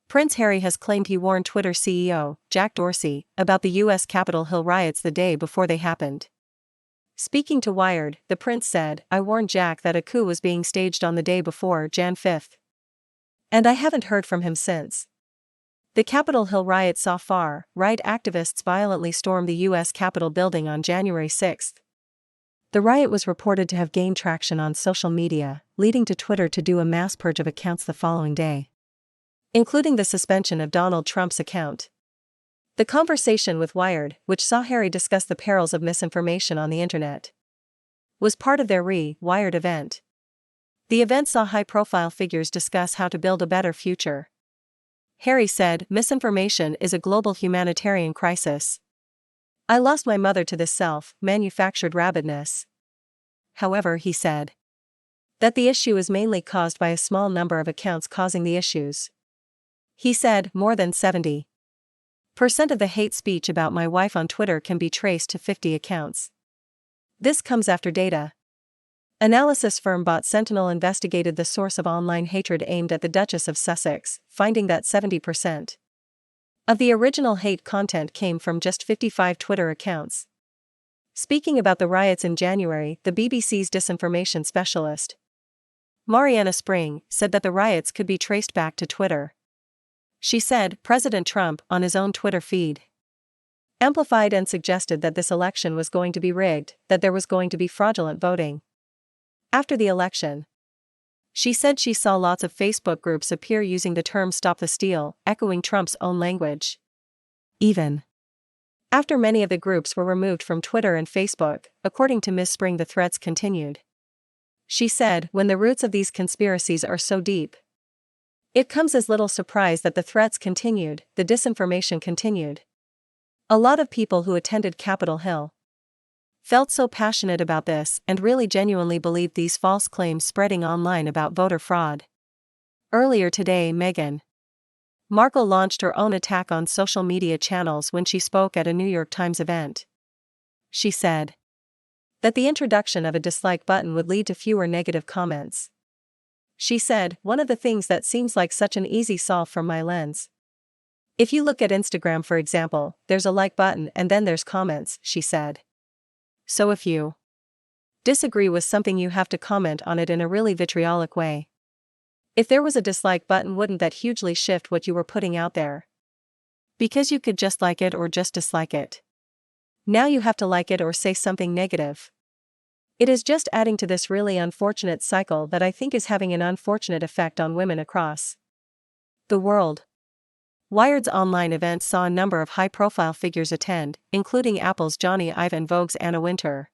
Prince Harry has claimed he warned Twitter CEO, Jack Dorsey, about the U.S. Capitol Hill riots the day before they happened. Speaking to Wired, the prince said, "I warned Jack that a coup was being staged on the day before, Jan 5th. And I haven't heard from him since." The Capitol Hill riot saw far-right activists violently storm the U.S. Capitol building on January 6. The riot was reported to have gained traction on social media, leading to Twitter to do a mass purge of accounts the following day, including the suspension of Donald Trump's account. The conversation with Wired, which saw Harry discuss the perils of misinformation on the internet, was part of their Wired event. The event saw high-profile figures discuss how to build a better future. Harry said, "Misinformation is a global humanitarian crisis. I lost my mother to this self-manufactured rabidness." However, he said that the issue is mainly caused by a small number of accounts causing the issues. He said, "More than 70% of the hate speech about my wife on Twitter can be traced to 50 accounts. This comes after data analysis firm Bot Sentinel investigated the source of online hatred aimed at the Duchess of Sussex, finding that 70% of the original hate content came from just 55 Twitter accounts." Speaking about the riots in January, the BBC's disinformation specialist, Mariana Spring, said that the riots could be traced back to Twitter. She said, "President Trump, on his own Twitter feed, amplified and suggested that this election was going to be rigged, that there was going to be fraudulent voting after the election." She said she saw lots of Facebook groups appear using the term "Stop the Steal," echoing Trump's own language. Even after many of the groups were removed from Twitter and Facebook, according to Ms. Spring, the threats continued. She said, "When the roots of these conspiracies are so deep, it comes as little surprise that the threats continued, the disinformation continued. A lot of people who attended Capitol Hill felt so passionate about this and really genuinely believed these false claims spreading online about voter fraud." Earlier today, Meghan Markle launched her own attack on social media channels when she spoke at a New York Times event. She said that the introduction of a dislike button would lead to fewer negative comments. She said, "One of the things that seems like such an easy solve from my lens. If you look at Instagram, for example, there's a like button and then there's comments," she said. "So if you disagree with something, you have to comment on it in a really vitriolic way. If there was a dislike button, wouldn't that hugely shift what you were putting out there? Because you could just like it or just dislike it. Now you have to like it or say something negative. It is just adding to this really unfortunate cycle that I think is having an unfortunate effect on women across the world." Wired's online event saw a number of high-profile figures attend, including Apple's Johnny Ive and Vogue's Anna Wintour.